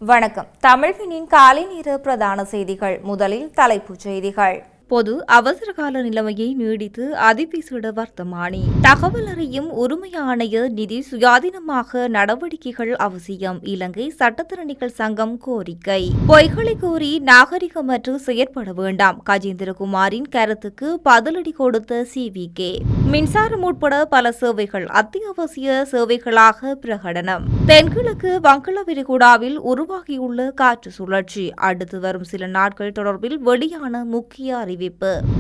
வணக்கம். தமிழ்வினின் காலை நேர பிரதான செய்திகள். முதலில் தலைப்புச் செய்திகள். பொது அவசரகால நிலைமையை நீடித்து அதிவிசேட வர்த்தமானி. தகவல் அறியும் உரிமை ஆணைய நிதி சுயாதீனமாக நடவடிக்கைகள் அவசியம். இலங்கை சட்டத்திறனிகள் சங்கம் கோரிக்கை. பொய்களை கூறி நாகரிகமற்று செயற்பட வேண்டாம். கஜேந்திரகுமாரின் கருத்துக்கு பதிலடி கொடுத்த CVK. மின்சாரம் உட்பட பல சேவைகள் அத்தியாவசிய சேவைகளாக பிரகடனம். தென்கிழக்கு வங்கள விரிகுடாவில் உருவாகியுள்ள காற்று சுழற்சி அடுத்து வரும் சில நாட்கள் தொடர்பில் வெளியான முக்கிய அறிவிப்பு.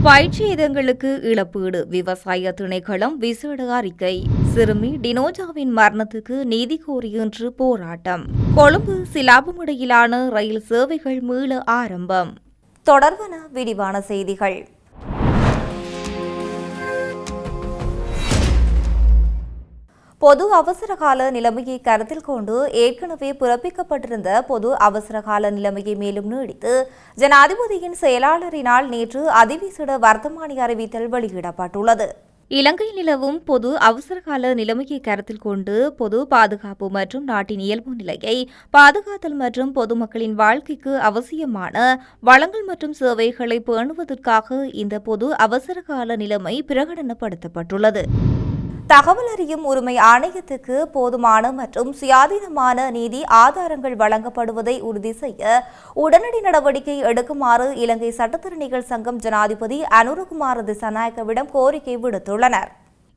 பயிற்சியங்களுக்கு இழப்பீடு. விவசாய திணைக்களம் விசேட அறிக்கை. சிறுமி டினோஜாவின் மரணத்துக்கு நீதி கோரி இன்று போராட்டம். கொழும்பு சிலாபம் இடையிலான ரயில் சேவைகள் மீள ஆரம்பம். தொடர்பான விரிவான செய்திகள். பொது அவசரகால நிலைமையை கருத்தில் கொண்டு ஏற்கனவே பிறப்பிக்கப்பட்டிருந்த பொது அவசரகால நிலைமையை மேலும் நீடித்து ஜனாதிபதியின் செயலாளரினால் நேற்று அதிவிசேட வர்த்தமானி அறிவித்தல் வெளியிடப்பட்டுள்ளது. இலங்கையில் நிலவும் பொது அவசரகால நிலைமையை கருத்தில் கொண்டு பொது பாதுகாப்பு மற்றும் நாட்டின் இயல்பு நிலையை பாதுகாத்தல் மற்றும் பொதுமக்களின் வாழ்க்கைக்கு அவசியமான வளங்கள் மற்றும் சேவைகளை பேணுவதற்காக இந்த பொது அவசரகால நிலைமை பிரகடனப்படுத்தப்பட்டுள்ளது. தகவல் அறியும் உரிமை ஆணையத்துக்கு போதுமான மற்றும் சுயாதீனமான நீதி ஆதாரங்கள் வழங்கப்படுவதை உறுதி செய்ய உடனடி நடவடிக்கை எடுக்குமாறு இலங்கை சட்டத்திறனிகள் சங்கம் ஜனாதிபதி அனுரகுமார திசாநாயக்கவிடம் கோரிக்கை விடுத்துள்ளனர்.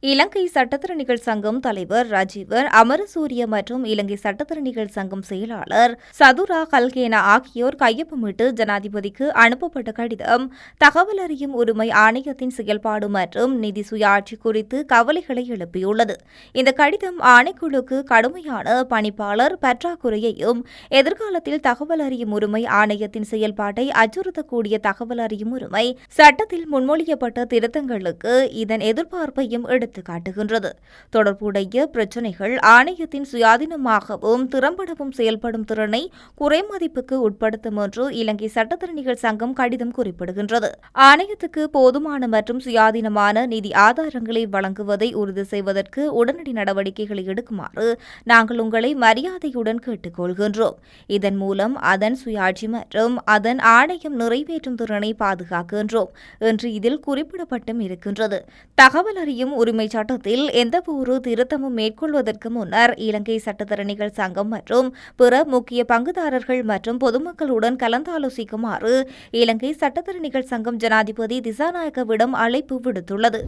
இலங்கை சட்டத்திறனிகள் சங்கம் தலைவர் ராஜீவர் அமரசூரிய மற்றும் இலங்கை சட்டத்திறனிகள் சங்கம் செயலாளர் சதுரா கல்கேனா ஆகியோர் கையொப்பமிட்டு ஜனாதிபதிக்கு அனுப்பப்பட்ட கடிதம் தகவல் அறியும் உரிமை ஆணையத்தின் செயல்பாடு மற்றும் நிதி சுயாட்சி குறித்து கவலைகளை எழுப்பியுள்ளது. இந்த கடிதம் ஆணைக்குழுக்கு கடுமையான பணிப்பாளர் பற்றாக்குறையையும் எதிர்காலத்தில் தகவல் அறியும் உரிமை ஆணையத்தின் செயல்பாட்டை அச்சுறுத்தக்கூடிய தகவல் அறியும் உரிமை சட்டத்தில் முன்மொழியப்பட்ட திருத்தங்களுக்கு இதன் எதிர்பார்ப்பையும் காட்டுகின்றது. தொடர்புடைய பிரச்சினைகள் ஆணையத்தின் சுயாதீனமாகவும் திறம்படவும் செயல்படும் திறனை குறைமதிப்புக்கு உட்படுத்தும் என்று இலங்கை சட்டத்திறனிகள் சங்கம் கடிதம் குறிப்பிடுகின்றது. ஆணையத்துக்கு போதுமான மற்றும் சுயாதீனமான நிதி ஆதாரங்களை வழங்குவதை உறுதி செய்வதற்கு உடனடி நடவடிக்கைகளை எடுக்குமாறு நாங்கள் உங்களை மரியாதையுடன் கேட்டுக்கொள்கின்றோம். இதன் மூலம் அதன் சுயாட்சி மற்றும் அதன் ஆணையம் நிறைவேற்றும் திறனை பாதுகாக்கின்றோம் என்று இதில் குறிப்பிடப்பட்டும் இருக்கின்றது. தகவல் அறியும் உரிமை சட்டத்தில் எந்தவொரு திருத்தமும் மேற்கொள்வதற்கு முன்னர் இலங்கை சட்டத்தரணிகள் சங்கம் மற்றும் பிற முக்கிய பங்குதாரர்கள் மற்றும் பொதுமக்களுடன் கலந்தாலோசிக்குமாறு இலங்கை சட்டத்தரணிகள் சங்கம் ஜனாதிபதி திசாநாயக்கவிடம் அழைப்பு விடுத்துள்ளது.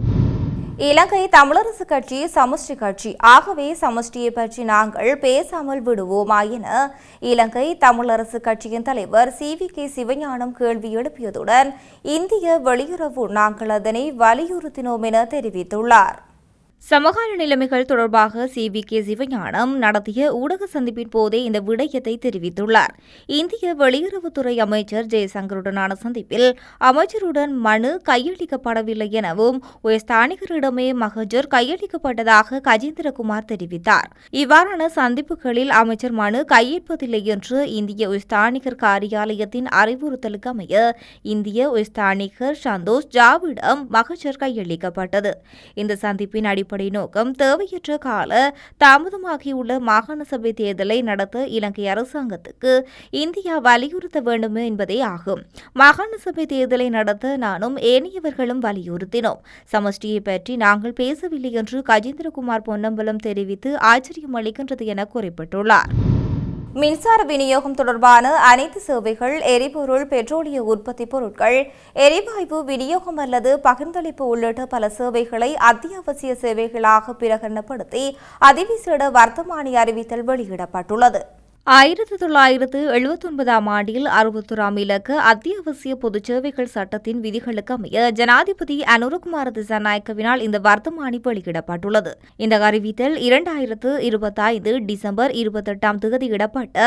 இலங்கை தமிழரசு கட்சி சமஷ்டி கட்சி. ஆகவே சமஷ்டியை பற்றி நாங்கள் பேசாமல் விடுவோமா என இலங்கை தமிழரசு கட்சியின் தலைவர் CVK சிவஞானம் கேள்வி எழுப்பியதுடன் இந்திய வெளியுறவு நாங்கள் அதனை வலியுறுத்தினோம் என தெரிவித்துள்ளார். சமகால நிலைமைகள் தொடர்பாக CVK சிவஞானம் நடத்திய ஊடக சந்திப்பின் போதே இந்த விடயத்தை தெரிவித்துள்ளார். இந்திய வெளியுறவுத்துறை அமைச்சர் ஜெய்சங்கருடனான சந்திப்பில் அமைச்சருடன் மனு கையளிக்கப்படவில்லை எனவும் உயர்ஸ்தானிகரிடமே மகஜர் கையளிக்கப்பட்டதாக கஜேந்திரகுமார் தெரிவித்தார். இவ்வாறான சந்திப்புகளில் அமைச்சர் மனு கையேற்பதில்லை என்று இந்திய உயர்ஸ்தானிகர் காரியாலயத்தின் அறிவுறுத்தலுக்கு அமைய இந்திய உயர்ஸ்தானிகர் சந்தோஷ் ஜாவிடம் மகஜர் கையளிக்கப்பட்டது. இந்த சந்திப்பின் அடிப்படை நோக்கம் தேவையற்ற கால தாமதமாகியுள்ள மாகாண சபை தேர்தலை நடத்த இலங்கை அரசாங்கத்துக்கு இந்தியா வலியுறுத்த வேண்டும் என்பதே ஆகும். மாகாண சபை தேர்தலை நடத்த நானும் ஏனையவர்களும் வலியுறுத்தினோம். சமஷ்டியை பற்றி நாங்கள் பேசவில்லை என்று கஜேந்திரகுமார் பொன்னம்பலம் தெரிவித்து ஆச்சரியம் அளிக்கின்றது என குறிப்பிட்டுள்ளார். மின்சார விநியோகம் தொடர்பான அனைத்து சேவைகள் எரிபொருள் பெட்ரோலிய உற்பத்தி பொருட்கள் எரிவாயு விநியோகம் அல்லது பகிர்ந்தளிப்பு உள்ளிட்ட பல சேவைகளை அத்தியாவசிய சேவைகளாக பிரகடனப்படுத்தி அதிவிசேட வர்த்தமானி அறிவித்தல் வெளியிடப்பட்டுள்ளது. 1979 ஆண்டில் 61 இலக்க அத்தியாவசிய பொதுச் சேவைகள் சட்டத்தின் விதிகளுக்கு அமைய ஜனாதிபதி அனுரகுமார திசாநாயக்கவினால் இந்த வர்த்தமானி வெளியிடப்பட்டுள்ளது. இந்த அறிவித்தல் 2025 டிசம்பர் 28 இடப்பட்ட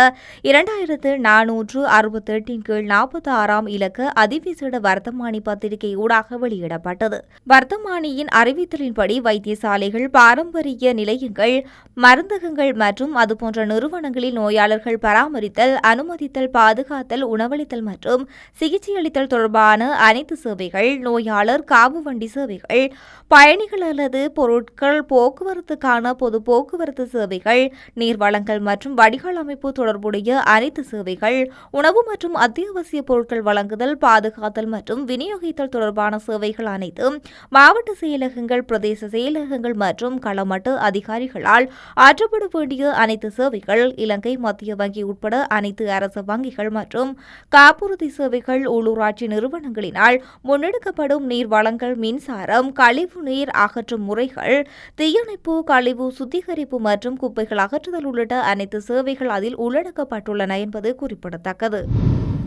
2468 கீழ் 46 இலக்க அதிவிசேட வர்த்தமானி பத்திரிகை ஊடாக வெளியிடப்பட்டது. வர்த்தமானியின் அறிவித்தலின்படி வைத்தியசாலைகள், பாரம்பரிய நிலையங்கள், மருந்தகங்கள் மற்றும் அதுபோன்ற நிறுவனங்களில் நோயாளர்கள் நோயாளர்கள் பராமரித்தல், அனுமதித்தல், பாதுகாத்தல், உணவளித்தல் மற்றும் சிகிச்சையளித்தல் தொடர்பான அனைத்து சேவைகள், நோயாளர் காவு வண்டி சேவைகள், பயணிகள் அல்லது பொருட்கள் போக்குவரத்துக்கான பொது போக்குவரத்து சேவைகள், நீர் வழங்கல் மற்றும் வடிகால் அமைப்பு தொடர்புடைய அனைத்து சேவைகள், உணவு மற்றும் அத்தியாவசிய பொருட்கள் வழங்குதல், பாதுகாத்தல் மற்றும் விநியோகித்தல் தொடர்பான சேவைகள் அனைத்தும் மாவட்ட செயலகங்கள், பிரதேச செயலகங்கள் மற்றும் களமட்ட அதிகாரிகளால் ஆற்றப்பட வேண்டிய அனைத்து சேவைகள், இலங்கை மத்திய வங்கி உட்பட அனைத்து அரசு வங்கிகள் மற்றும் காப்புறுதி சேவைகள், உள்ளூராட்சி நிறுவனங்களினால் முன்னெடுக்கப்படும் நீர் வழங்கல், மின்சாரம், கழிவு நீர் அகற்றும் முறைகள், தீயணைப்பு, கழிவு சுத்திகரிப்பு மற்றும் குப்பைகள் அகற்றுதல் உள்ளிட்ட அனைத்து சேவைகள் அதில் உள்ளடக்கப்பட்டுள்ளன என்பது குறிப்பிடத்தக்கது.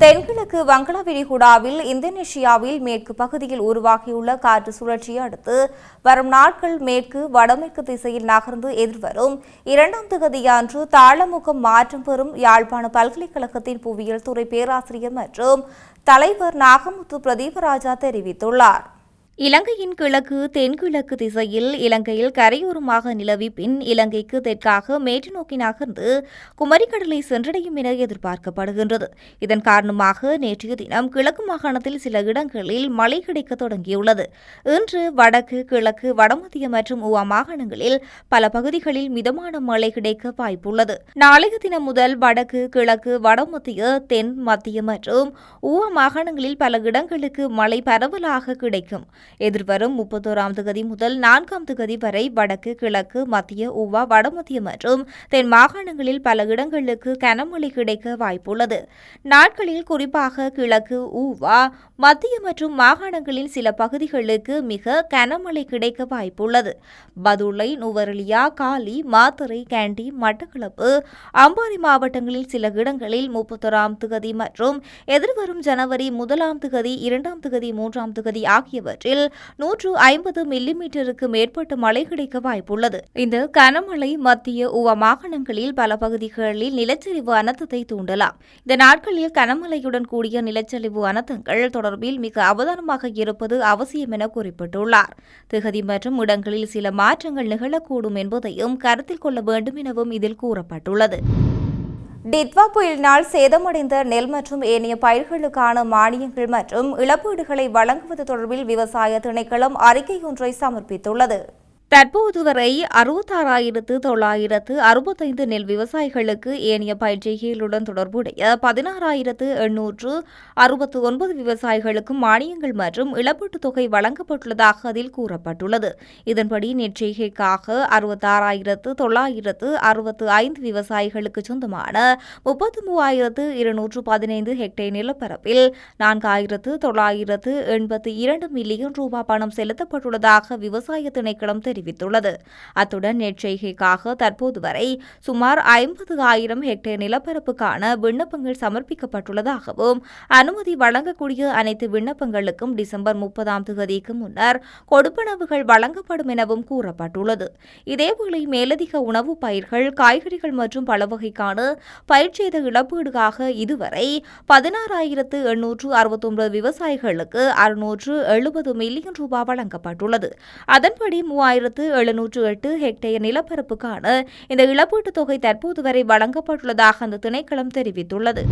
தென்கிழக்கு வங்களா விரிகுடாவில் இந்தோனேஷியாவில் மேற்கு பகுதியில் உருவாகியுள்ள காற்று சுழற்சியை அடுத்து வரும் நாட்கள் மேற்கு வடமேற்கு திசையில் நகர்ந்து எதிர்வரும் 2ஆம் தேதியன்று தாளமுகம் மாற்றம் பெறும் யாழ்ப்பாண பல்கலைக்கழகத்தின் புவியியல் துறை பேராசிரியர் மற்றும் தலைவர் நாகமுத்து பிரதீபராஜா தெரிவித்துள்ளார். இலங்கையின் கிழக்கு தென்கிழக்கு திசையில் இலங்கையில் கரையோரமாக நிலவி பின் இலங்கைக்கு தெற்காக மேற்கு நோக்கி நகர்ந்து குமரிக்கடலை சென்றடையும் என எதிர்பார்க்கப்படுகின்றது. இதன் காரணமாக நேற்றைய தினம் கிழக்கு மாகாணத்தில் சில இடங்களில் மழை கிடைக்க தொடங்கியுள்ளது. இன்று வடக்கு, கிழக்கு, வடமத்திய மற்றும் ஊவா மாகாணங்களில் பல பகுதிகளில் மிதமான மழை கிடைக்க வாய்ப்புள்ளது. நாளைய தினம் முதல் வடக்கு, கிழக்கு, வடமத்திய, தென் மத்திய மற்றும் ஊவா மாகாணங்களில் பல இடங்களுக்கு மழை பரவலாக கிடைக்கும். எதிர்வரும் 31ஆம் தேதி முதல் 4ஆம் தேதி வரை வடக்கு, கிழக்கு, மத்திய, ஊவா, வடமத்திய மற்றும் தென் மாகாணங்களில் பல இடங்களுக்கு கனமழை கிடைக்க வாய்ப்புள்ளது. நாட்களில் குறிப்பாக கிழக்கு, ஊவா, மத்திய மற்றும் மாகாணங்களில் சில பகுதிகளுக்கு மிக கனமழை கிடைக்க வாய்ப்புள்ளது. பதுளை, நுவரெலியா, காலி, மாத்தறை, கேண்டி, மட்டக்களப்பு, அம்பாறை மாவட்டங்களில் சில இடங்களில் 31ஆம் தேதி மற்றும் எதிர்வரும் ஜனவரி 1ஆம் தேதி, 2ஆம் தேதி, 3ஆம் தேதி ஆகியவற்றில் 150 மில்லிமீட்டருக்கு மேற்பட்ட மழை கிடைக்க வாய்ப்புள்ளது. இந்த கனமழை மத்திய ஊவா மாகாணங்களில் பல பகுதிகளில் நிலச்சரிவு அனர்த்தத்தை தூண்டலாம். இந்த நாட்களில் கனமழையுடன் கூடிய நிலச்சரிவு அனர்த்தங்கள் தொடர்பில் மிக அவதானமாக இருப்பது அவசியம் என குறிப்பிட்டுள்ளார். திகதி மற்றும் இடங்களில் சில மாற்றங்கள் நிகழக்கூடும் என்பதையும் கருத்தில் கொள்ள வேண்டும் எனவும் இதில் கூறப்பட்டுள்ளது. டிட்வா புயலினால் சேதமடைந்த நெல் மற்றும் ஏனைய பயிர்களுக்கான மானியங்கள் மற்றும் இழப்பீடுகளை வழங்குவது தொடர்பில் விவசாய திணைக்களம் அறிக்கை ஒன்றை சமர்ப்பித்துள்ளது. தற்போது வரை 66,965 நெல் விவசாயிகளுக்கு ஏனைய பயிர்ச்செய்கைகளுடன் தொடர்புடைய 16,869 விவசாயிகளுக்கும் மானியங்கள் மற்றும் இழப்பீட்டுத் தொகை வழங்கப்பட்டுள்ளதாக அதில் கூறப்பட்டுள்ளது. இதன்படி நெற்செய்கைக்காக 66,965 விவசாயிகளுக்கு சொந்தமான 33,215 ஹெக்டேர் நிலப்பரப்பில் 4,982 மில்லியன் ரூபாய் பணம் செலுத்தப்பட்டுள்ளதாக விவசாய திணைக்களம் தெரிவித்துள்ளது. அத்துடன் நெற்செய்கைக்காக தற்போது வரை சுமார் 50,000 ஹெக்டேர் நிலப்பரப்புக்கான விண்ணப்பங்கள் சமர்ப்பிக்கப்பட்டுள்ளதாகவும் அனுமதி வழங்கக்கூடிய அனைத்து விண்ணப்பங்களுக்கும் டிசம்பர் 30ஆம் தேதிக்கு முன்னர் கொடுப்பனவுகள் வழங்கப்படும் எனவும் கூறப்பட்டுள்ளது. இதேவேளை மேலதிக உணவு பயிர்கள், காய்கறிகள் மற்றும் பல வகைக்கான பயிர்ச்சேத இழப்பீடுகாக இதுவரை 16,869 விவசாயிகளுக்கு 670 மில்லியன் ரூபாய் வழங்கப்பட்டுள்ளது. அதன்படி 3,708 ஹெக்டேர் நிலப்பரப்புக்கான இந்த இழப்பீட்டுத் தொகை தற்போது வரை வழங்கப்பட்டுள்ளதாக அந்த திணைக்களம் தெரிவித்துள்ளது.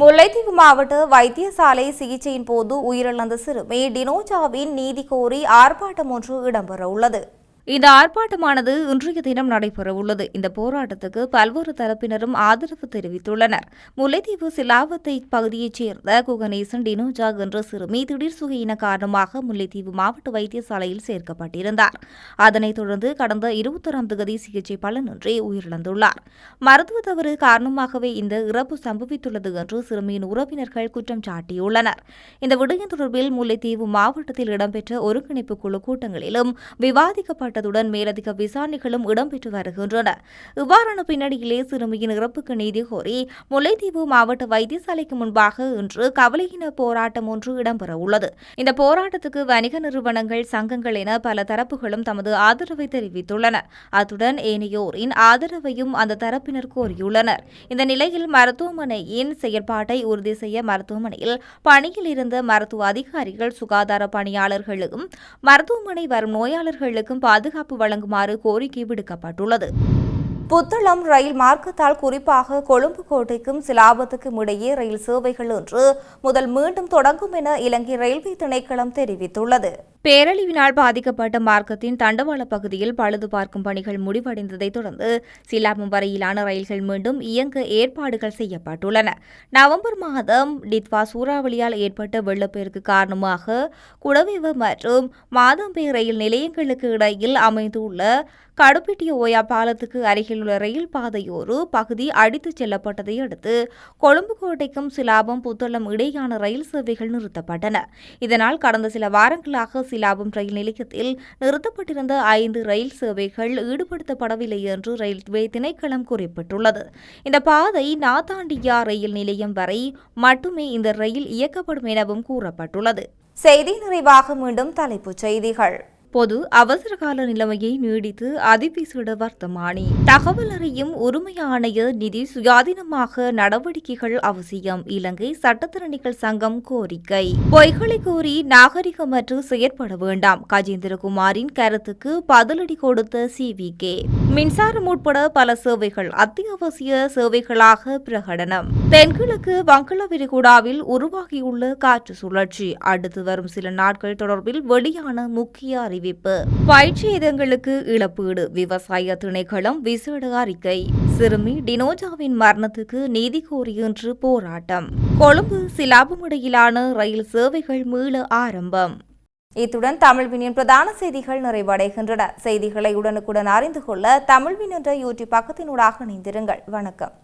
முல்லைத்தீவு மாவட்ட வைத்தியசாலை சிகிச்சையின் போது உயிரிழந்த சிறுமி டினோஜாவின் நீதி கோரி ஆர்ப்பாட்டம் ஒன்று இடம்பெறவுள்ளது. இந்த ஆர்ப்பாட்டமானது இன்றைய தினம் நடைபெறவுள்ளது. இந்த போராட்டத்துக்கு பல்வேறு தரப்பினரும் ஆதரவு தெரிவித்துள்ளனர். முல்லைத்தீவு சிலாவத்தை பகுதியைச் சேர்ந்த குகணேசன் டினோஜா என்ற சிறுமி திடீர் சுகையின காரணமாக முல்லைத்தீவு மாவட்ட வைத்தியசாலையில் சேர்க்கப்பட்டிருந்தார். அதனைத் தொடர்ந்து கடந்த 21ஆம் தேதி சிகிச்சை பலனின்றி உயிரிழந்துள்ளார். மருத்துவ தவறு காரணமாகவே இந்த இறப்பு சம்பவித்துள்ளது என்று சிறுமியின் உறவினர்கள் குற்றம் சாட்டியுள்ளனர். இந்த விடயம் தொடர்பில் முல்லைத்தீவு மாவட்டத்தில் இடம்பெற்ற ஒருங்கிணைப்பு குழு கூட்டங்களிலும் விவாதிக்கப்பட்ட மேலதிக விசாரணைகளும் இடம்பெற்று வருகின்றன. இவ்வாறான பின்னணியிலே சிறுமியின் இறப்புக்கு நீதி கோரி முல்லைத்தீவு மாவட்ட வைத்தியசாலைக்கு முன்பாக இன்று கவலையின போராட்டம் ஒன்று இடம்பெறவுள்ளது. இந்த போராட்டத்துக்கு வணிக நிறுவனங்கள், சங்கங்கள் என பல தரப்புகளும் தமது ஆதரவை தெரிவித்துள்ளன. அத்துடன் ஏனையோரின் ஆதரவையும் அந்த தரப்பினர் கோரியுள்ளனர். இந்த நிலையில் மருத்துவமனையின் செயற்பாட்டை உறுதி செய்ய மருத்துவமனையில் பணியில் இருந்த மருத்துவ அதிகாரிகள், சுகாதார பணியாளர்களுக்கும் மருத்துவமனை வரும் நோயாளர்களுக்கும் பாதுகாப்பு வழங்குமாறு கோரிக்கை விடுக்கப்பட்டுள்ளது. புத்தளம் ரயில் மார்க்கத்தால் குறிப்பாக கொழும்பு கோட்டைக்கும் சிலாபத்துக்கும் இடையே ரயில் சேவைகள் இன்று முதல் மீண்டும் தொடங்கும் என இலங்கை ரயில்வே திணைக்களம் தெரிவித்துள்ளது. பேரழிவினால் பாதிக்கப்பட்ட மார்க்கத்தின் தண்டவாள பகுதியில் பழுது பார்க்கும் பணிகள் முடிவடைந்ததைத் தொடர்ந்து சிலாபம் வரையிலான ரயில்கள் மீண்டும் இயங்க ஏற்பாடுகள் செய்யப்பட்டுள்ளன. நவம்பர் மாதம் டிட்வா சூறாவளியால் ஏற்பட்ட வெள்ளப்பெருக்கு காரணமாக குடவெவ மற்றும் மாதம்பே ரயில் நிலையங்களுக்கு இடையில் அமைந்துள்ள கடுப்பிட்டிய ஓயா பாலத்துக்கு அருகில் உள்ள ரயில் பாதையோரு பகுதி அடித்துச் செல்லப்பட்டதை அடுத்து கொழும்பு கோட்டைக்கும் சிலாபம் புத்தளம் இடையான ரயில் சேவைகள் நிறுத்தப்பட்டன. இதனால் கடந்த சில வாரங்களாக சிலாபம் ரயில் நிலையத்தில் நிறுத்தப்பட்டிருந்த 5 ரயில் சேவைகள் ஈடுபடுத்தப்படவில்லை என்று ரயில்வே திணைக்களம் குறிப்பிட்டுள்ளது. இந்த பாதை நாத்தாண்டியா ரயில் நிலையம் வரை மட்டுமே இந்த ரயில் இயக்கப்படும் எனவும் கூறப்பட்டுள்ளது. செய்தி நிறைவாக மீண்டும் தலைப்புச் செய்திகள். பொது அவசரகால நிலைமையை நீடித்து அதிவிசேட வர்த்தமானி. தகவல் அறியும் உரிமை ஆணைய நிதி சுயாதீனமாக நடவடிக்கைகள் அவசியம். இலங்கை சட்டத்திறனிகள் சங்கம் கோரிக்கை. பொய்களை கூறி நாகரிகமற்று செயற்பட வேண்டாம். கஜேந்திரகுமாரின் கருத்துக்கு பதிலடி கொடுத்த CVK. மின்சாரம் உட்பட பல சேவைகள் அத்தியாவசிய சேவைகளாக பிரகடனம். தென்கிழக்கு வங்கள விரிகுடாவில் உருவாகியுள்ள காற்று சுழற்சி அடுத்து வரும் சில நாட்கள் தொடர்பில் வெளியான முக்கிய அறிவிப்பு. பயிற்சியங்களுக்கு இழப்பீடு. விவசாய திணைக்களம் விசேட அறிக்கை. சிறுமி டினோஜாவின் மரணத்துக்கு நீதி கோரி இன்று போராட்டம். கொழும்பு சிலாபம் இடையிலான ரயில் சேவைகள் மீள ஆரம்பம். இத்துடன் தமிழ்வினின் பிரதான செய்திகள் நிறைவடைகின்றன. செய்திகளை உடனுக்குடன் அறிந்து கொள்ள தமிழ்வின் என்ற யூடியூப் பக்கத்தினூடாக இணைந்திருங்கள். வணக்கம்.